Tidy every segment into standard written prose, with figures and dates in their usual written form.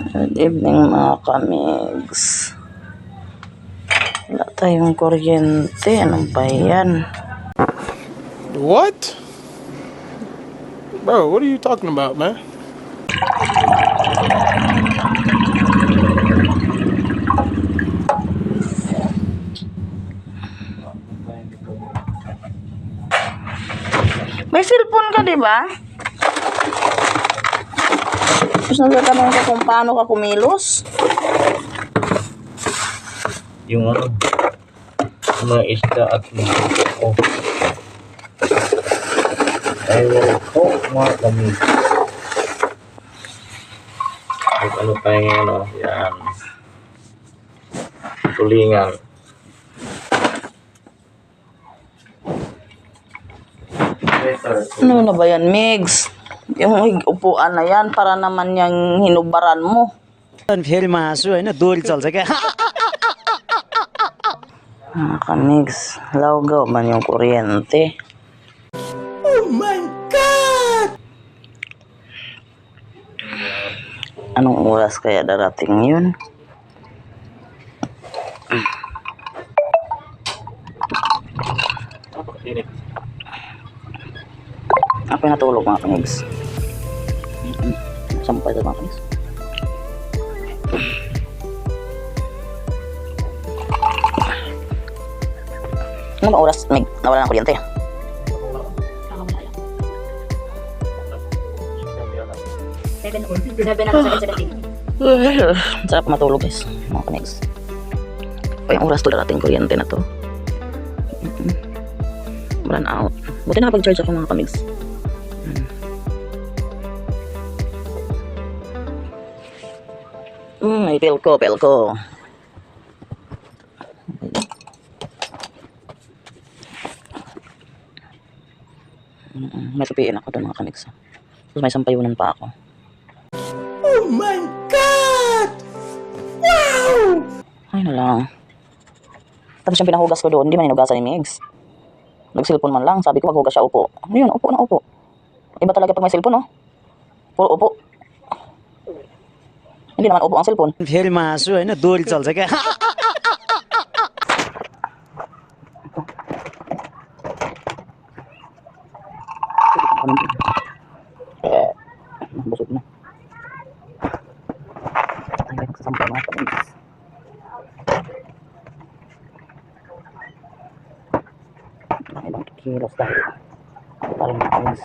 Good evening mga kamigs. Wala tayong kuryente. Ano ba yan? What? Bro, what are you talking about, man? May cellphone ka, di ba? Gusto na tanong ka kung paano ka kumilos? Yung mga isda at mga oh. Ayun po mga kami. At ano tayo ngayon, yan. Tulingan. Ano na ba yan, Migs? Yung upuan na yan, para naman yung hinubaran mo. फेरि म हाँसु होइन दोरी चल्छ क्या Mga kamigs, lawgaw man yung kuryente. Oh my God! Anong oras kaya darating yun? Ako yung natulog mga kamigs. Saan pa ito mga kamigs? Ano ba oras, Mig? Nawala ng kuryente. Sarap matulog guys, mga kamigs. Pa yung oras to darating kuryente na to. Run out. Buti nakapag-charge ako mga kamigs. May pelko. May tupiin ako doon mga kamigs. Tapos may sampayunan pa ako. Oh my God! Wow! Ay na lang. Tapos yung pinahugas ko doon, hindi man hinugasan ni Migs. Nag-cellphone man lang, sabi ko maghugas siya, upo. Ano yun, upo na upo. Iba talaga pag may cellphone, no? Puro upo. Hindi naman upo ang cellphone. फेरि म हाँसु होइन दोरी चल्छ क्या Busog na. Ay, may sasampay mga kamigs. Ibang kilos dahil pa rin mga kamigs.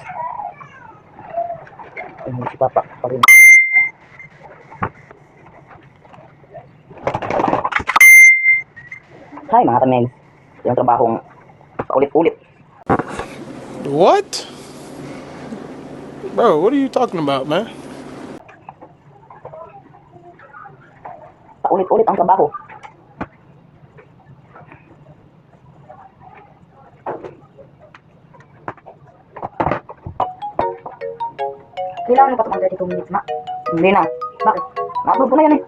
Ay, si Papa pa rin. Hi mga kamigs. Yung trabahong paulit-ulit. What? Bro, what are you talking about, man? Paulit-ulit ang trabaho. Kailangan mo pa ito ng 32 minutes, ma. Hindi na. Bakit? Na-upload ko na yan eh.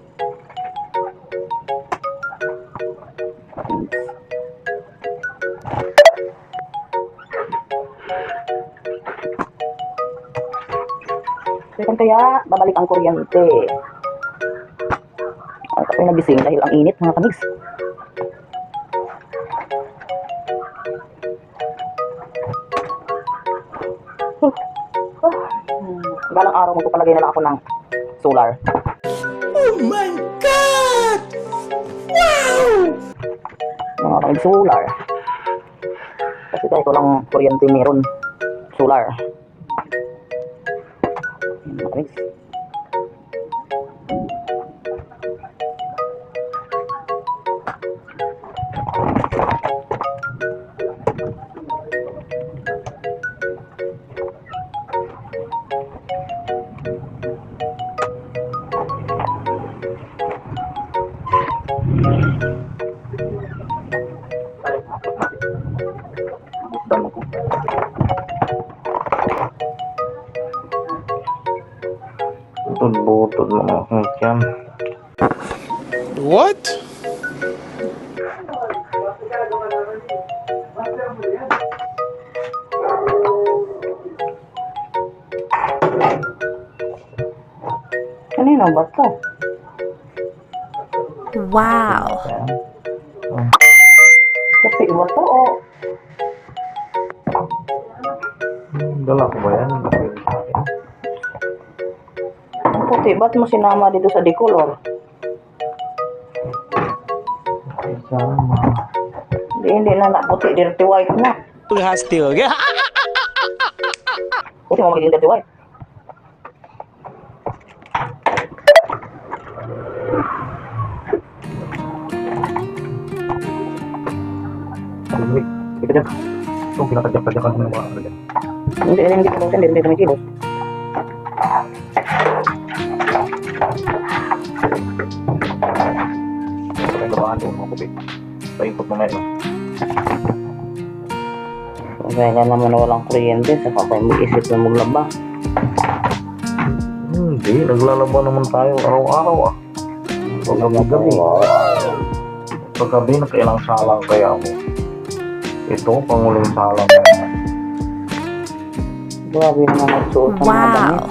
Kaya babalik ang kuryente. At ako'y nagising dahil ang init mga kamigs. Balang araw magpapalagay na lang ako ng solar. Oh my God! Wow! Mga kamigs, solar. Kasi kahit walang kuryente meron solar. Mga kamigs. Butod mga kamigs. What? Kanino ba to? Wow. Puti ba to o? Dala ko ba yan? Puti, ba't mo sinama dito sa decolor? Sama. Hindi na puti, dirty white na. हंसते हो क्या Puti mo magiging dirty white. Ito dyan. Itong pinakadyak-kadyakan ng mga ano dyan. Hindi ko buksan, hindi kami kilos. Ito yung labahan doon mga kubik. Paikot mo ngayon. Kaya naman walang kuryente, saka pa yung mag-isip na maglaba. Hindi, naglalaba naman tayo araw-araw ah. Paggabi. Paggabi na kailang salang kaya mo. Ito, panguling salang mo. Grabe naman nagsuot ng mga Wow. damit.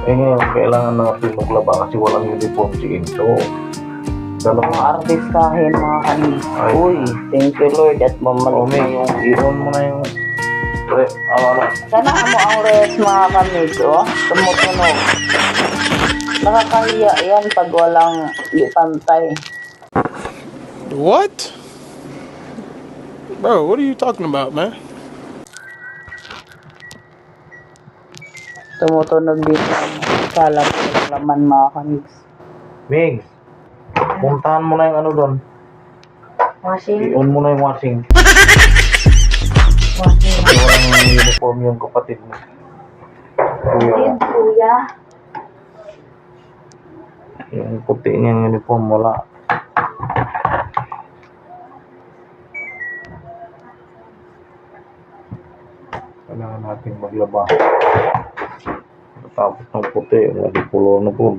Eh ngayon, kailangan natin maglaba kasi walang uniform si Inso. Mga Dalawa. artistahin mga kanis. Ay. Uy, thank you Lord at mamalik na yung... I-on mo na yung... ano. Sana mo ang res mga kanis, oh. Tumutunog. Nakakahiya yan pag walang pantay. What? Bro, what are you talking about, man? Tumutunog dito ang kalat ng laman mga kanis. Migs, puntahan mo na yung ano doon. Washing. I-on mo na yung washing. Washing. Kasi walang uniform yung kapatid mo. Kuya, Kuya. yung puti niyang uniform wala. Kailangan natin maglaba. Tapos ng puti, lagi pulo na po.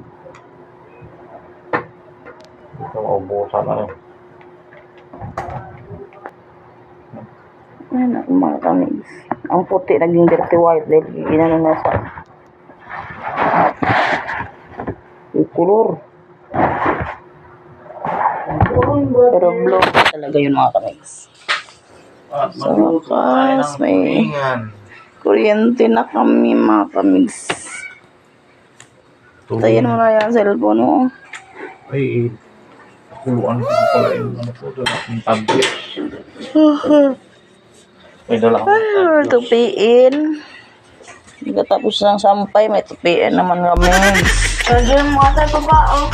Ito maubusan na rin. Ayan ang mga kanis. Ang puti naging dirty white dahil ginano na sa yung kulor. Pero blue talaga yun mga kanis. At Sa wakas, may kuryente na kami mga kamis. Tayin mo na yung cellphone mo. Ay, kuluan ko pala yung ano po doon. Yung tablet. May dala ko. Ay, tupiin. Hindi ka tapos ng sampay, may tupiin naman kami. Pwede mo sa baba, oh.